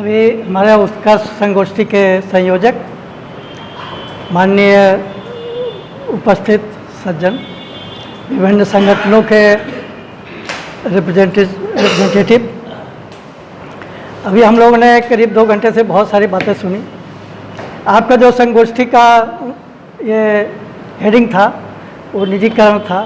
अभी हमारे उत्कर्ष संगोष्ठी के संयोजक, माननीय उपस्थित सज्जन, विभिन्न संगठनों के रिप्रेजेंटेटिव, अभी हम लोगों ने करीब 2 घंटे से बहुत सारी बातें सुनी। आपका जो संगोष्ठी का ये हेडिंग था वो निजीकरण था,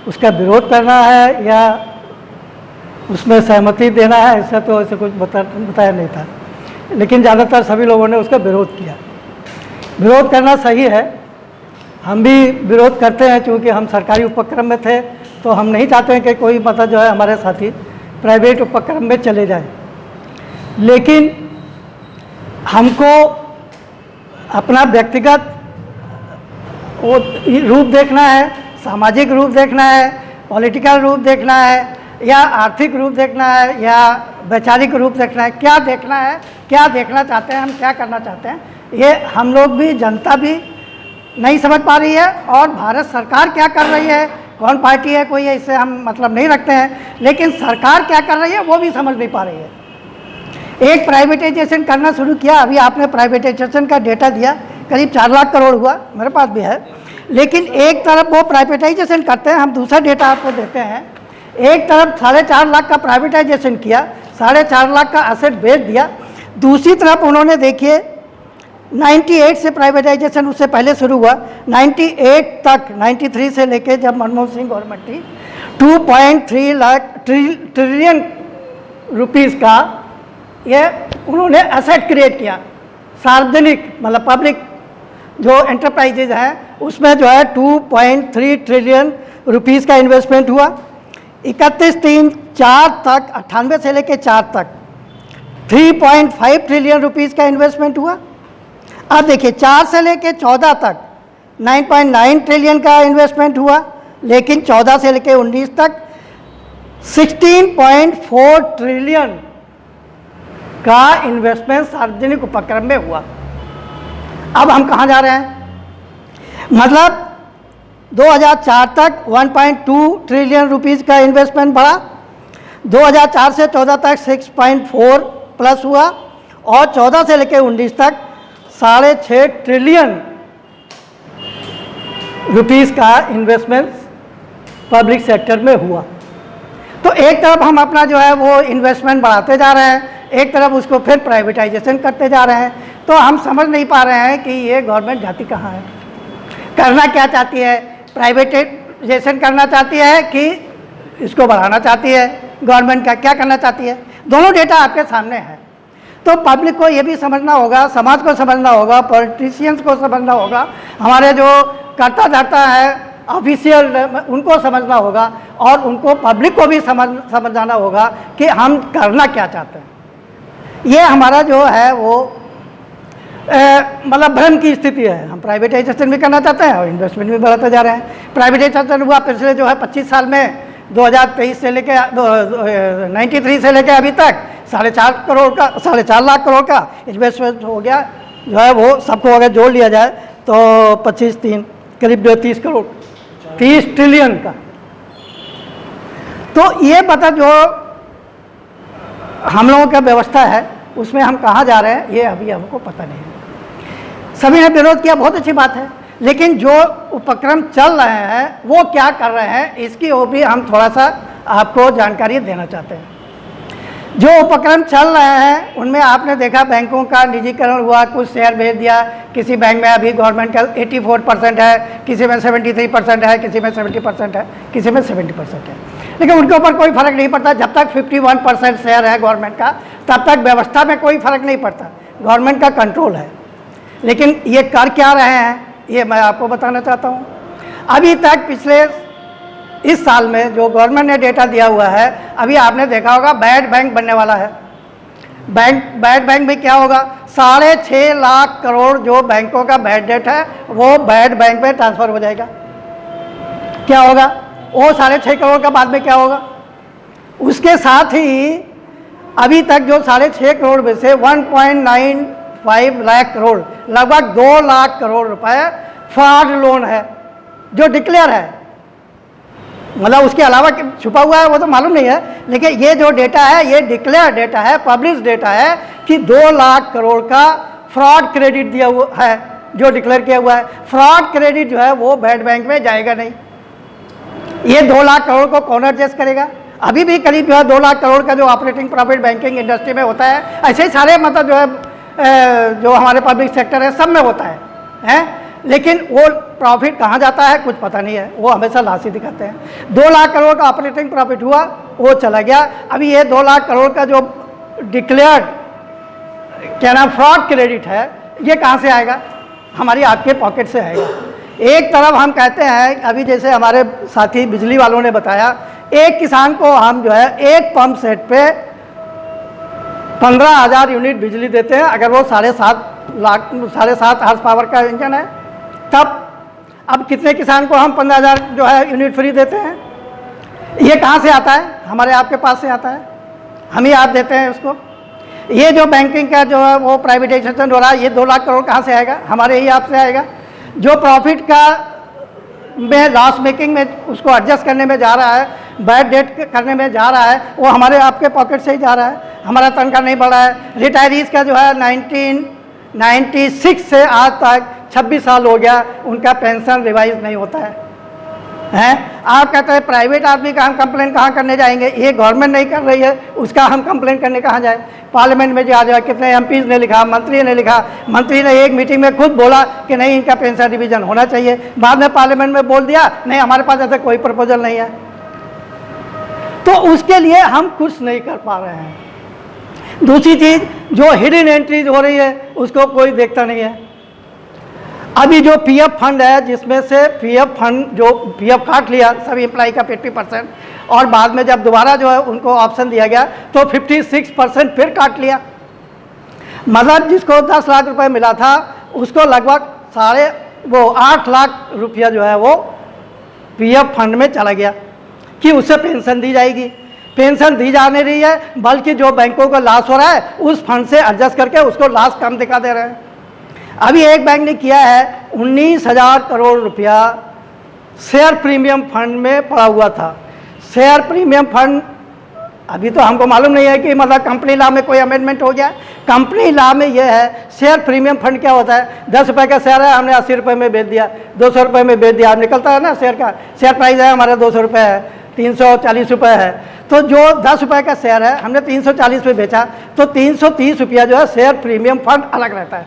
उसका विरोध करना है या उसमें सहमति देना है, ऐसा तो ऐसे कुछ बताया नहीं था, लेकिन ज़्यादातर सभी लोगों ने उसका विरोध किया। विरोध करना सही है, हम भी विरोध करते हैं क्योंकि हम सरकारी उपक्रम में थे, तो हम नहीं चाहते हैं कि कोई मतलब जो है हमारे साथी प्राइवेट उपक्रम में चले जाए। लेकिन हमको अपना व्यक्तिगत वो रूप देखना है, सामाजिक रूप देखना है, पॉलिटिकल रूप देखना है, या आर्थिक रूप देखना है, या वैचारिक रूप देखना है, क्या देखना है, क्या देखना चाहते हैं, हम क्या करना चाहते हैं, ये हम लोग भी, जनता भी नहीं समझ पा रही है। और भारत सरकार क्या कर रही है, कौन पार्टी है, कोई इससे हम मतलब नहीं रखते हैं, लेकिन सरकार क्या कर रही है वो भी समझ नहीं पा रही है। एक प्राइवेटाइजेशन करना शुरू किया, अभी आपने प्राइवेटाइजेशन का डेटा दिया, करीब 4 लाख करोड़ हुआ, मेरे पास भी है। लेकिन एक तरफ वो प्राइवेटाइजेशन करते हैं, हम दूसरा डेटा आपको देते हैं। एक तरफ 4.5 लाख का प्राइवेटाइजेशन किया, 4.5 लाख का एसेट बेच दिया। दूसरी तरफ उन्होंने देखिए 98 से प्राइवेटाइजेशन उससे पहले शुरू हुआ, 98 तक, 93 से लेके जब मनमोहन सिंह गवर्नमेंट थी, 2.3 लाख ट्रिलियन रुपीस का ये उन्होंने एसेट क्रिएट किया। सार्वजनिक मतलब पब्लिक जो एंटरप्राइजेज हैं उसमें जो है 2.3 ट्रिलियन रुपीस का इन्वेस्टमेंट हुआ। 31/3/4 तक, 98 से लेके 4 तक 3.5 ट्रिलियन रुपीस का इन्वेस्टमेंट हुआ। अब देखिए 4 से लेके 14 तक 9.9 ट्रिलियन का इन्वेस्टमेंट हुआ, लेकिन 14 से लेके 19 तक 16.4 ट्रिलियन का इन्वेस्टमेंट सार्वजनिक उपक्रम में हुआ। अब हम कहाँ जा रहे हैं, मतलब 2004 तक 1.2 ट्रिलियन रुपीस का इन्वेस्टमेंट बढ़ा, 2004 से 14 तक 6.4 प्लस हुआ, और 14 से लेकर 19 तक 6.5 ट्रिलियन रुपीस का इन्वेस्टमेंट पब्लिक सेक्टर में हुआ। तो एक तरफ हम अपना जो है वो इन्वेस्टमेंट बढ़ाते जा रहे हैं, एक तरफ उसको फिर प्राइवेटाइजेशन करते जा रहे हैं। तो हम समझ नहीं पा रहे हैं कि ये गवर्नमेंट जाती कहाँ है, करना क्या चाहती है। प्राइवेटाइजेशन करना चाहती है कि इसको बढ़ाना चाहती है, गवर्नमेंट का क्या करना चाहती है, दोनों डेटा आपके सामने है। तो पब्लिक को ये भी समझना होगा, समाज को समझना होगा, पॉलिटिशियंस को समझना होगा, हमारे जो कर्ता धर्ता है ऑफिशियल उनको समझना होगा, और उनको पब्लिक को भी समझाना होगा कि हम करना क्या चाहते हैं। ये हमारा जो है वो मतलब भ्रम की स्थिति है। हम प्राइवेटाइजेशन भी करना चाहते हैं और इन्वेस्टमेंट भी बढ़ाते जा रहे हैं। प्राइवेटाइजेशन हुआ पिछले जो है 25 साल में, 2023 से लेके 93 से लेके अभी तक 4.5 लाख करोड़ का इन्वेस्टमेंट हो गया, जो है वो सबको अगर जोड़ लिया जाए तो 25-3 करीब 30 करोड़, 30 ट्रिलियन का। तो ये पता जो हम लोगों का व्यवस्था है उसमें हम कहाँ जा रहे हैं ये अभी हमको पता नहीं है। सभी ने विरोध किया, बहुत अच्छी बात है, लेकिन जो उपक्रम चल रहे हैं वो क्या कर रहे हैं इसकी वो भी हम थोड़ा सा आपको जानकारी देना चाहते हैं। जो उपक्रम चल रहे हैं उनमें आपने देखा बैंकों का निजीकरण हुआ, कुछ शेयर भेज दिया, किसी बैंक में अभी गवर्नमेंट का 84% है, किसी में 73% है, किसी में 70% है, किसी में 70% है, लेकिन उनके ऊपर कोई फर्क नहीं पड़ता। जब तक 51% शेयर है गवर्नमेंट का तब तक व्यवस्था में कोई फर्क नहीं पड़ता, गवर्नमेंट का कंट्रोल है। लेकिन ये कर क्या रहे हैं ये मैं आपको बताना चाहता हूँ। अभी तक पिछले इस साल में जो गवर्नमेंट ने डेटा दिया हुआ है, अभी आपने देखा होगा बैड बैंक बनने वाला है। बैड बैंक में क्या होगा, 6.5 लाख करोड़ जो बैंकों का बैड डेट है वो बैड बैंक में ट्रांसफर हो जाएगा। क्या होगा वो 6.5 करोड़ का बाद में क्या होगा। उसके साथ ही अभी तक जो 6.5 करोड़ में से 1.95 लाख करोड़, लगभग 2 लाख करोड़ रुपए फ्रॉड लोन है जो डिक्लेयर है। मतलब उसके अलावा छुपा हुआ है वो तो मालूम नहीं है, लेकिन ये जो डेटा है ये डिक्लेयर डेटा है, पब्लिश डेटा है कि 2 लाख करोड़ का फ्रॉड क्रेडिट दिया हुआ है, जो डिक्लेयर किया हुआ है। फ्रॉड क्रेडिट जो है वो बैड बैंक में जाएगा नहीं। ये 2 लाख करोड़ को कौन एडजस्ट करेगा? अभी भी करीब जो है 2 लाख करोड़ का जो ऑपरेटिंग प्रॉफिट बैंकिंग इंडस्ट्री में होता है, ऐसे ही सारे मतलब जो है जो हमारे पब्लिक सेक्टर है सब में होता है? लेकिन वो प्रॉफिट कहाँ जाता है कुछ पता नहीं है, वो हमेशा लाश ही दिखाते हैं। 2 लाख करोड़ का ऑपरेटिंग प्रॉफिट हुआ, वो चला गया। अभी ये 2 लाख करोड़ का जो डिक्लेयर्ड क्या नाम फ्रॉड क्रेडिट है, ये कहाँ से आएगा? हमारी आपके पॉकेट से आएगा। एक तरफ हम कहते हैं, अभी जैसे हमारे साथी बिजली वालों ने बताया, एक किसान को हम जो है एक पंप सेट पे 15,000 यूनिट बिजली देते हैं, अगर वो 7.5 हॉर्स पावर का इंजन है तब। अब कितने किसान को हम 15,000 जो है यूनिट फ्री देते हैं? ये कहाँ से आता है? हमारे आपके पास से आता है, हम ही आप देते हैं उसको। ये जो बैंकिंग का जो है वो प्राइवेटाइजेशन हो रहा है, ये 2 लाख करोड़ कहाँ से आएगा? हमारे ही आपसे आएगा। जो प्रॉफिट का में लॉस मेकिंग में उसको एडजस्ट करने में जा रहा है, बैड डेट करने में जा रहा है, वो हमारे आपके पॉकेट से ही जा रहा है। हमारा तनख्वाह नहीं बढ़ रहा है। रिटायरीज़ का जो है 1996 से आज तक 26 साल हो गया, उनका पेंशन रिवाइज नहीं होता है। आप कहते हैं प्राइवेट आदमी का हम कंप्लेंट कहाँ करने जाएंगे? ये गवर्नमेंट नहीं कर रही है, उसका हम कंप्लेंट करने कहाँ जाए? पार्लियामेंट में जा कितने एमपीज़ ने लिखा, मंत्री ने लिखा। मंत्री ने एक मीटिंग में खुद बोला कि नहीं इनका पेंशन रिवीजन होना चाहिए, बाद में पार्लियामेंट में बोल दिया नहीं हमारे पास ऐसा कोई प्रपोजल नहीं है। तो उसके लिए हम कुछ नहीं कर पा रहे हैं। दूसरी चीज़, जो हिडन एंट्रीज हो रही है उसको कोई देखता नहीं है। अभी जो पीएफ फंड है, जिसमें से पीएफ फंड जो पीएफ काट लिया सभी एम्प्लॉय का 50%, और बाद में जब दोबारा जो है उनको ऑप्शन दिया गया तो 56% फिर काट लिया। मतलब जिसको 10 लाख रुपए मिला था उसको लगभग 8 लाख रुपया जो है वो पीएफ फंड में चला गया कि उससे पेंशन दी जाएगी। पेंशन दी जा नहीं रही है, बल्कि जो बैंकों को लॉस हो रहा है उस फंड से एडजस्ट करके उसको लॉस कम दिखा दे रहे हैं। अभी एक बैंक ने किया है 19,000 करोड़ रुपया शेयर प्रीमियम फंड में पड़ा हुआ था। शेयर प्रीमियम फंड अभी तो हमको मालूम नहीं है कि मतलब कंपनी लॉ में कोई अमेंडमेंट हो गया। कंपनी लॉ में यह है, शेयर प्रीमियम फंड क्या होता है? 10 रुपये का शेयर है, हमने 80 रुपये में बेच दिया, 200 रुपये में बेच दिया, अब निकलता है ना शेयर का। शेयर प्राइस है हमारा 200 रुपये है, 340 रुपये है, तो जो 10 रुपये का शेयर है हमने 340 में बेचा, तो 330 रुपया जो है शेयर प्रीमियम फंड अलग रहता है।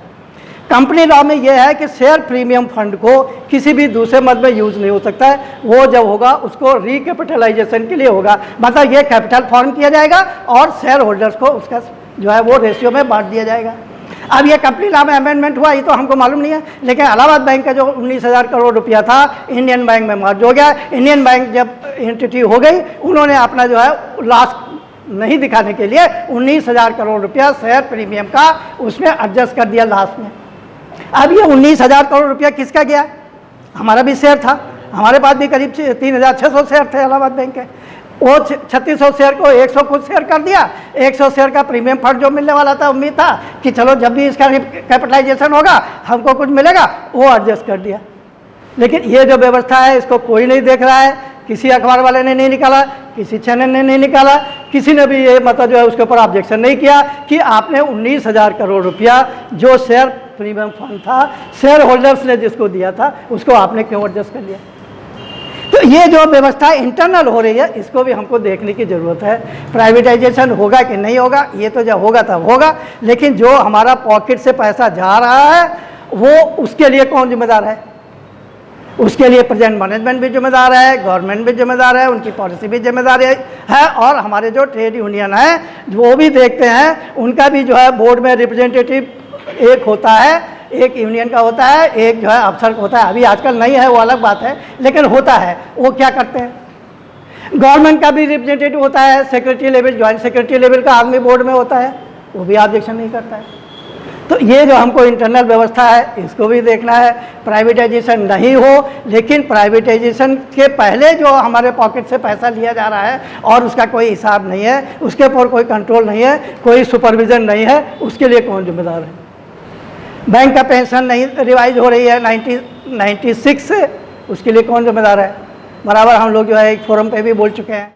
कंपनी लॉ में यह है कि शेयर प्रीमियम फंड को किसी भी दूसरे मद में यूज़ नहीं हो सकता है। वो जब होगा उसको रिकैपिटलाइजेशन के लिए होगा, मतलब ये कैपिटल फॉर्म किया जाएगा और शेयर होल्डर्स को उसका जो है वो रेशियो में बांट दिया जाएगा। अब ये कंपनी लॉ में अमेंडमेंट हुआ, ये तो हमको मालूम नहीं है, लेकिन इलाहाबाद बैंक का जो 19,000 करोड़ रुपया था इंडियन बैंक में मर्ज हो गया। इंडियन बैंक जब एंटिटी हो गई, उन्होंने अपना जो है लॉस नहीं दिखाने के लिए 19,000 करोड़ रुपया शेयर प्रीमियम का उसमें एडजस्ट कर दिया लॉस में। अब ये 19,000 करोड़ रुपया किसका गया? हमारा भी शेयर था, हमारे पास भी करीब 3,600 शेयर थे इलाहाबाद बैंक के। वो 3600 शेयर को 100 कुछ शेयर कर दिया। 100 शेयर का प्रीमियम फंड जो मिलने वाला था, उम्मीद था कि चलो जब भी इसका कैपिटलाइजेशन होगा हमको कुछ मिलेगा, वो एडजस्ट कर दिया। लेकिन ये जो व्यवस्था है इसको कोई नहीं देख रहा है। किसी अखबार वाले ने नहीं निकाला, किसी चैनल ने नहीं निकाला, किसी ने भी ये मतलब जो है उसके ऊपर ऑब्जेक्शन नहीं किया कि आपने 19,000 करोड़ रुपया जो शेयर प्रीमियम फंड था, शेयर होल्डर्स ने जिसको दिया था, उसको आपने क्यों एडजस्ट कर लिया। तो ये जो व्यवस्था इंटरनल हो रही है इसको भी हमको देखने की ज़रूरत है। प्राइवेटाइजेशन होगा कि नहीं होगा, ये तो जब होगा तब होगा, लेकिन जो हमारा पॉकेट से पैसा जा रहा है वो उसके लिए कौन जिम्मेदार है? उसके लिए प्रेजेंट मैनेजमेंट भी जिम्मेदार है, गवर्नमेंट भी जिम्मेदार है, उनकी पॉलिसी भी जिम्मेदार है, और हमारे जो ट्रेड यूनियन है वो भी देखते हैं, उनका भी जो है बोर्ड में रिप्रेजेंटेटिव एक होता है, एक यूनियन का होता है, एक जो है अफसर का होता है। अभी आजकल नहीं है वो अलग बात है, लेकिन होता है। वो क्या करते हैं? गवर्नमेंट का भी रिप्रेजेंटेटिव होता है, secretary level, joint secretary level का आदमी बोर्ड में होता है, वो भी ऑब्जेक्शन नहीं करता है। तो ये जो हमको इंटरनल व्यवस्था है इसको भी देखना है। प्राइवेटाइजेशन नहीं हो, लेकिन प्राइवेटाइजेशन के पहले जो हमारे पॉकेट से पैसा लिया जा रहा है और उसका कोई हिसाब नहीं है, उसके ऊपर कोई कंट्रोल नहीं है, कोई सुपरविज़न नहीं है, उसके लिए कौन जिम्मेदार है? बैंक का पेंशन नहीं रिवाइज हो रही है 1996 से, उसके लिए कौन जिम्मेदार है? बराबर हम लोग जो है एक फोरम पे भी बोल चुके हैं।